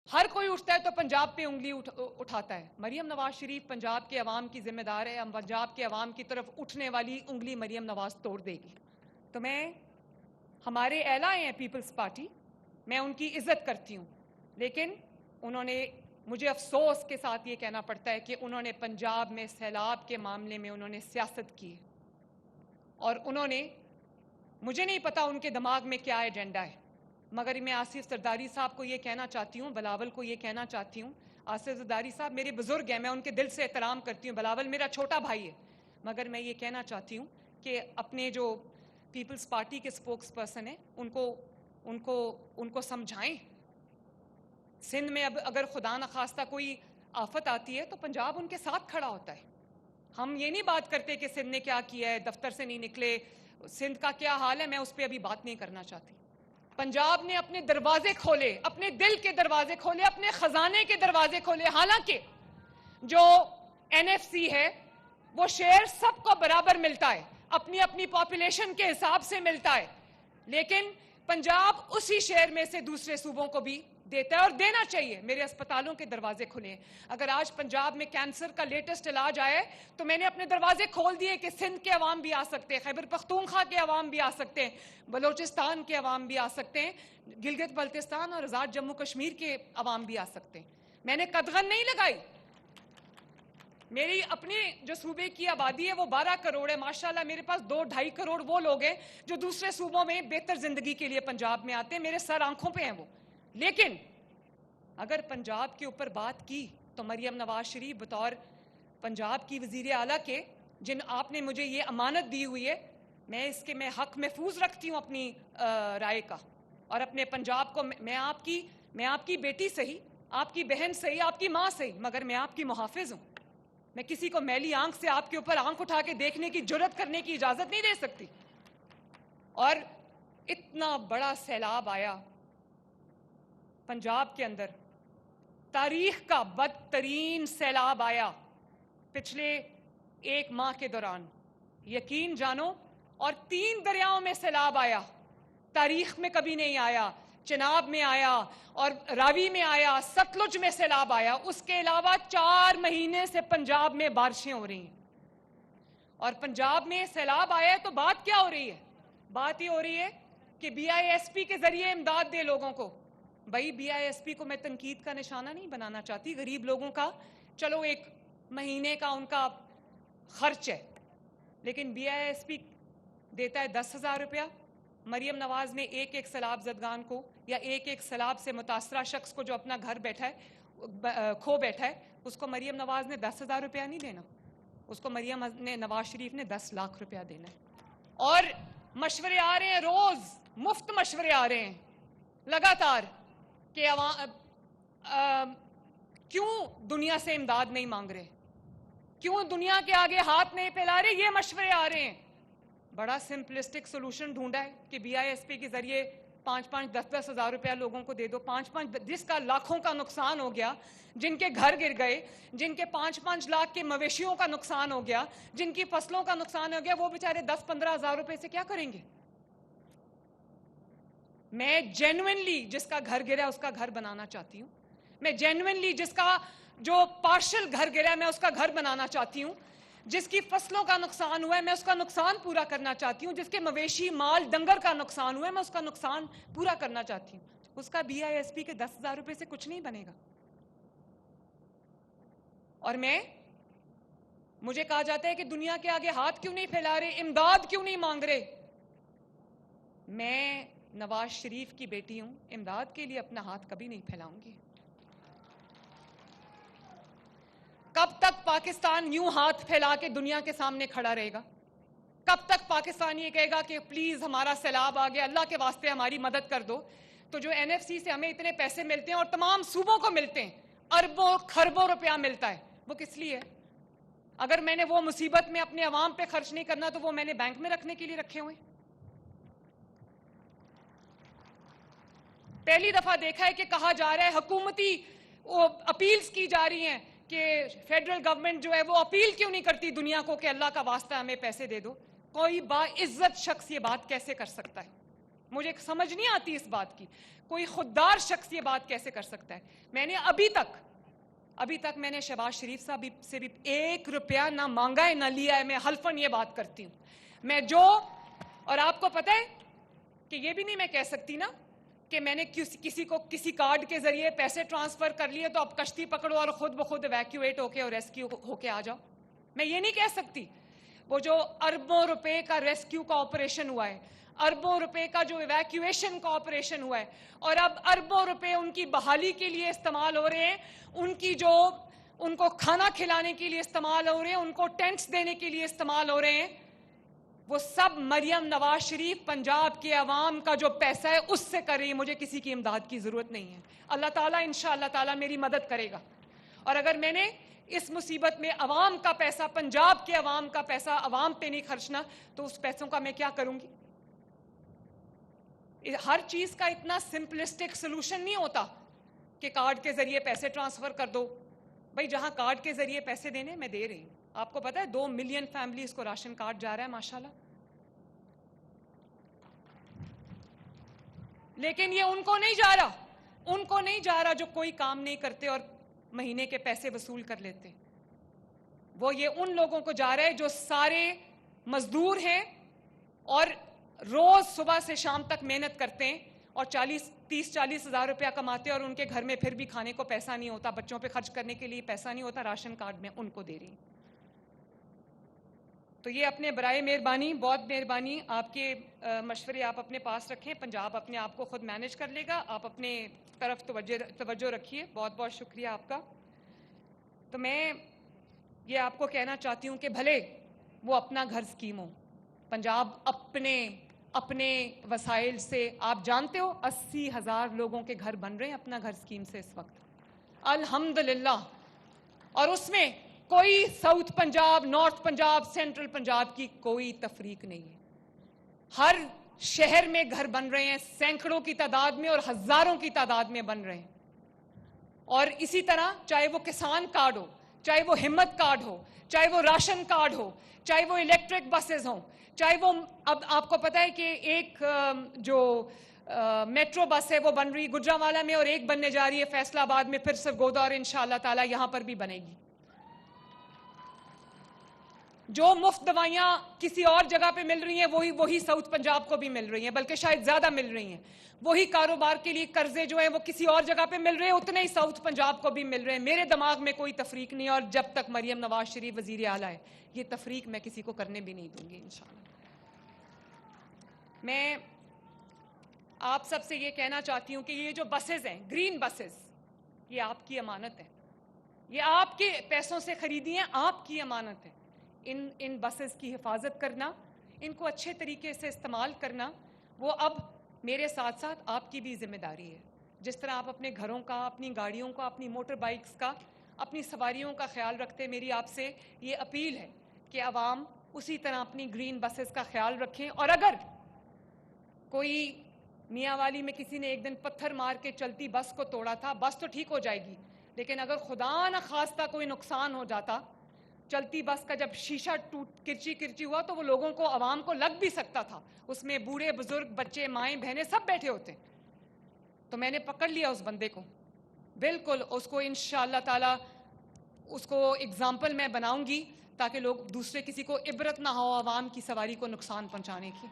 ہر کوئی اٹھتا ہے تو پنجاب پہ انگلی اٹھاتا ہے. مریم نواز شریف پنجاب کے عوام کی ذمہ دار ہے. ہم پنجاب کے عوام کی طرف اٹھنے والی انگلی مریم نواز توڑ دے گی. تو ہمارے اعلیٰ ہیں پیپلز پارٹی, میں ان کی عزت کرتی ہوں, لیکن انہوں نے, مجھے افسوس کے ساتھ یہ کہنا پڑتا ہے کہ انہوں نے پنجاب میں سیلاب کے معاملے میں انہوں نے سیاست کی, اور انہوں نے, مجھے نہیں پتا ان کے دماغ میں کیا ایجنڈا ہے, مگر میں آصف زرداری صاحب کو یہ کہنا چاہتی ہوں, بلاول کو یہ کہنا چاہتی ہوں. آصف زرداری صاحب میرے بزرگ ہیں, میں ان کے دل سے احترام کرتی ہوں. بلاول میرا چھوٹا بھائی ہے, مگر میں یہ کہنا چاہتی ہوں کہ اپنے جو پیپلز پارٹی کے سپوکس پرسن ہیں ان کو سمجھائیں. سندھ میں اب اگر خدا نخواستہ کوئی آفت آتی ہے تو پنجاب ان کے ساتھ کھڑا ہوتا ہے. ہم یہ نہیں بات کرتے کہ سندھ نے کیا کیا ہے, دفتر سے نہیں نکلے, سندھ کا کیا حال ہے, میں اس پہ ابھی بات نہیں کرنا چاہتی. پنجاب نے اپنے دروازے کھولے, اپنے دل کے دروازے کھولے, اپنے خزانے کے دروازے کھولے. حالانکہ جو NFC ہے وہ شیئر سب کو برابر ملتا ہے, اپنی اپنی پاپولیشن کے حساب سے ملتا ہے, لیکن پنجاب اسی شیئر میں سے دوسرے صوبوں کو بھی دیتا ہے, اور دینا چاہیے. میرے اسپتالوں کے دروازے کھلے ہیں. اگر آج پنجاب میں کینسر کا لیٹسٹ علاج آئے تو میں نے اپنے دروازے کھول دیے کہ سندھ کے عوام بھی آ سکتے ہیں, خیبر پختونخوا کے عوام بھی آ سکتے ہیں, بلوچستان کے عوام بھی آ سکتے ہیں, گلگت بلتستان اور آزاد جموں کشمیر کے عوام بھی آ سکتے ہیں. میں نے قدغن نہیں لگائی. میری اپنے جو صوبے کی آبادی ہے وہ 12 کروڑ ہے. ماشاءاللہ میرے پاس 2-2.5 کروڑ وہ لوگ ہیں جو دوسرے صوبوں میں بہتر زندگی کے لیے پنجاب میں آتے ہیں. میرے سر آنکھوں پہ ہیں وہ. لیکن اگر پنجاب کے اوپر بات کی تو مریم نواز شریف بطور پنجاب کی وزیر اعلیٰ کے, جن آپ نے مجھے یہ امانت دی ہوئی ہے, میں حق محفوظ رکھتی ہوں اپنی رائے کا, اور اپنے پنجاب کو, میں آپ کی بیٹی صحیح, آپ کی بہن صحیح, آپ کی ماں صحیح, مگر میں آپ کی محافظ ہوں. میں کسی کو میلی آنکھ سے آپ کے اوپر آنکھ اٹھا کے دیکھنے کی جرات کرنے کی اجازت نہیں دے سکتی. اور اتنا بڑا سیلاب آیا پنجاب کے اندر, تاریخ کا بدترین سیلاب آیا پچھلے 1 ماہ کے دوران, یقین جانو, اور 3 دریاؤں میں سیلاب آیا, تاریخ میں کبھی نہیں آیا. چناب میں آیا, اور راوی میں آیا, ستلج میں سیلاب آیا. اس کے علاوہ 4 مہینے سے پنجاب میں بارشیں ہو رہی ہیں, اور پنجاب میں سیلاب آیا ہے تو بات کیا ہو رہی ہے؟ بات یہ ہو رہی ہے کہ BISP کے ذریعے امداد دے لوگوں کو. بھائی BISP کو میں تنقید کا نشانہ نہیں بنانا چاہتی, غریب لوگوں کا چلو 1 مہینے کا ان کا خرچ ہے, لیکن BISP دیتا ہے 10,000 روپیہ. مریم نواز نے ایک سیلاب زدگان کو, یا ایک سیلاب سے متاثرہ شخص کو جو اپنا گھر بیٹھا ہے, کھو بیٹھا ہے, اس کو مریم نواز نے 10,000 روپیہ نہیں دینا, اس کو مریم نواز شریف نے 10 لاکھ روپیہ دینا ہے. اور مشورے آ رہے ہیں, روز مفت مشورے آ رہے ہیں لگاتار کہ کیوں دنیا سے امداد نہیں مانگ رہے, کیوں دنیا کے آگے ہاتھ نہیں پھیلا رہے. یہ مشورے آ رہے ہیں. بڑا سمپلسٹک سولوشن ڈھونڈا ہے کہ BISP کے ذریعے 5-5, 10-10 ہزار روپیہ لوگوں کو دے دو. 5-5, جس کا لاکھوں کا نقصان ہو گیا, جن کے گھر گر گئے, جن کے 5-5 لاکھ کے مویشیوں کا نقصان ہو گیا, جن کی فصلوں کا نقصان ہو گیا, وہ بیچارے 10-15 ہزار روپے سے کیا کریں گے؟ میں جینوئنلی جس کا گھر گرا ہے اس کا گھر بنانا چاہتی ہوں. میں جینوئنلی جس کا جو پارشل گھر گرا ہے میں اس کا گھر بنانا چاہتی ہوں. جس کی فصلوں کا نقصان ہوا ہے میں اس کا نقصان پورا کرنا چاہتی ہوں. جس کے مویشی مال ڈنگر کا نقصان ہوا ہے میں اس کا نقصان پورا کرنا چاہتی ہوں. اس کا BISP کے 10,000 روپے سے کچھ نہیں بنے گا. اور مجھے کہا جاتا ہے کہ دنیا کے آگے ہاتھ کیوں نہیں پھیلا رہے, امداد کیوں نہیں مانگ رہے. میں نواز شریف کی بیٹی ہوں, امداد کے لیے اپنا ہاتھ کبھی نہیں پھیلاؤں گی. کب تک پاکستان یوں ہاتھ پھیلا کے دنیا کے سامنے کھڑا رہے گا؟ کب تک پاکستان یہ کہے گا کہ پلیز ہمارا سیلاب آ گیا, اللہ کے واسطے ہماری مدد کر دو؟ تو جو NFC سے ہمیں اتنے پیسے ملتے ہیں اور تمام صوبوں کو ملتے ہیں, اربوں خربوں روپیہ ملتا ہے, وہ کس لیے ہے؟ اگر میں نے وہ مصیبت میں اپنے عوام پہ خرچ نہیں کرنا تو وہ میں نے بینک میں رکھنے کے لیے رکھے ہوئے. پہلی دفعہ دیکھا ہے کہ کہا جا رہا ہے, حکومتی اپیلز کی جا رہی ہیں کہ فیڈرل گورنمنٹ جو ہے وہ اپیل کیوں نہیں کرتی دنیا کو کہ اللہ کا واسطہ ہمیں پیسے دے دو. کوئی باعزت شخص یہ بات کیسے کر سکتا ہے؟ مجھے سمجھ نہیں آتی اس بات کی. کوئی خوددار شخص یہ بات کیسے کر سکتا ہے؟ میں نے ابھی تک میں نے شہباز شریف صاحب سے بھی 1 روپیہ نہ مانگا ہے نہ لیا ہے. میں حلفاً یہ بات کرتی ہوں. میں اور آپ کو پتہ ہے کہ یہ بھی نہیں میں کہہ سکتی نا کہ میں نے کسی کو کسی کارڈ کے ذریعے پیسے ٹرانسفر کر لیے تو اب کشتی پکڑو اور خود بخود ایویکیویٹ ہو کے اور ریسکیو ہو کے آ جاؤ. میں یہ نہیں کہہ سکتی. وہ جو اربوں روپے کا ریسکیو کا آپریشن ہوا ہے, اربوں روپے کا جو ایویکیویشن کا آپریشن ہوا ہے, اور اب اربوں روپے ان کی بحالی کے لیے استعمال ہو رہے ہیں, ان کو کھانا کھلانے کے لیے استعمال ہو رہے ہیں, ان کو ٹینٹس دینے کے لیے استعمال ہو رہے ہیں, وہ سب مریم نواز شریف پنجاب کے عوام کا جو پیسہ ہے اس سے کر رہی ہے. مجھے کسی کی امداد کی ضرورت نہیں ہے. اللہ تعالیٰ انشاءاللہ تعالیٰ میری مدد کرے گا. اور اگر میں نے اس مصیبت میں عوام کا پیسہ, پنجاب کے عوام کا پیسہ عوام پہ نہیں خرچنا تو اس پیسوں کا میں کیا کروں گی؟ ہر چیز کا اتنا سمپلسٹک سلوشن نہیں ہوتا کہ کارڈ کے ذریعے پیسے ٹرانسفر کر دو. بھائی جہاں کارڈ کے ذریعے پیسے دینے میں دے رہی ہوں. آپ کو پتہ ہے 2 ملین فیملیز کو راشن کارڈ جا رہا ہے ماشاءاللہ. لیکن یہ ان کو نہیں جا رہا جو کوئی کام نہیں کرتے اور مہینے کے پیسے وصول کر لیتے. وہ یہ ان لوگوں کو جا رہا ہے جو سارے مزدور ہیں اور روز صبح سے شام تک محنت کرتے ہیں اور 30-40 ہزار روپیہ کماتے ہیں اور ان کے گھر میں پھر بھی کھانے کو پیسہ نہیں ہوتا, بچوں پہ خرچ کرنے کے لیے پیسہ نہیں ہوتا. راشن کارڈ میں ان کو دے رہی. تو یہ اپنے برائے مہربانی, بہت مہربانی, آپ کے مشورے آپ اپنے پاس رکھیں. پنجاب اپنے آپ کو خود مینیج کر لے گا. آپ اپنے طرف توجہ رکھیے. بہت بہت شکریہ آپ کا. تو میں یہ آپ کو کہنا چاہتی ہوں کہ بھلے وہ اپنا گھر اسکیم ہو, پنجاب اپنے وسائل سے, آپ جانتے ہو 80,000 لوگوں کے گھر بن رہے ہیں اپنا گھر اسکیم سے اس وقت الحمدللہ. اور اس میں کوئی south Punjab, north Punjab, central Punjab کی کوئی تفریق نہیں ہے. ہر شہر میں گھر بن رہے ہیں, سینکڑوں کی تعداد میں اور ہزاروں کی تعداد میں بن رہے ہیں. اور اسی طرح چاہے وہ کسان کارڈ ہو, چاہے وہ ہمت کارڈ ہو, چاہے وہ راشن کارڈ ہو, چاہے وہ الیکٹرک بسز ہوں, چاہے وہ, اب آپ کو پتہ ہے کہ ایک جو میٹرو بس ہے وہ بن رہی گجرانوالہ میں اور ایک بننے جا رہی ہے فیصل آباد میں, پھر سرگودا, اور انشاءاللہ تعالیٰ یہاں پر بھی بنے گی. جو مفت دوائیاں کسی اور جگہ پہ مل رہی ہیں وہی ساؤتھ پنجاب کو بھی مل رہی ہیں, بلکہ شاید زیادہ مل رہی ہیں. وہی کاروبار کے لیے قرضے جو ہیں وہ کسی اور جگہ پہ مل رہے ہیں, اتنے ہی ساؤتھ پنجاب کو بھی مل رہے ہیں. میرے دماغ میں کوئی تفریق نہیں ہے, اور جب تک مریم نواز شریف وزیر اعلیٰ ہے یہ تفریق میں کسی کو کرنے بھی نہیں دوں گی انشاءاللہ. میں آپ سب سے یہ کہنا چاہتی ہوں کہ یہ جو بسز ہیں, گرین بسز, یہ آپ کی امانت ہے. یہ آپ کے پیسوں سے خریدی ہیں, آپ کی امانت ہے. ان بسز کی حفاظت کرنا, ان کو اچھے طریقے سے استعمال کرنا, وہ اب میرے ساتھ ساتھ آپ کی بھی ذمہ داری ہے. جس طرح آپ اپنے گھروں کا, اپنی گاڑیوں کا, اپنی موٹر بائکس کا, اپنی سواریوں کا خیال رکھتے, میری آپ سے یہ اپیل ہے کہ عوام اسی طرح اپنی گرین بسز کا خیال رکھیں. اور اگر کوئی میاں والی میں کسی نے ایک دن پتھر مار کے چلتی بس کو توڑا تھا, بس تو ٹھیک ہو جائے گی, لیکن اگر خدا نہ خواستہ کوئی نقصان ہو جاتا, چلتی بس کا جب شیشہ کرچی ہوا تو وہ لوگوں کو, عوام کو لگ بھی سکتا تھا. اس میں بوڑھے بزرگ, بچے, مائیں, بہنیں سب بیٹھے ہوتے. تو میں نے پکڑ لیا اس بندے کو, بالکل اس کو انشاءاللہ تعالی اس کو اگزامپل میں بناؤں گی تاکہ لوگ دوسرے کسی کو عبرت نہ ہو عوام کی سواری کو نقصان پہنچانے کی.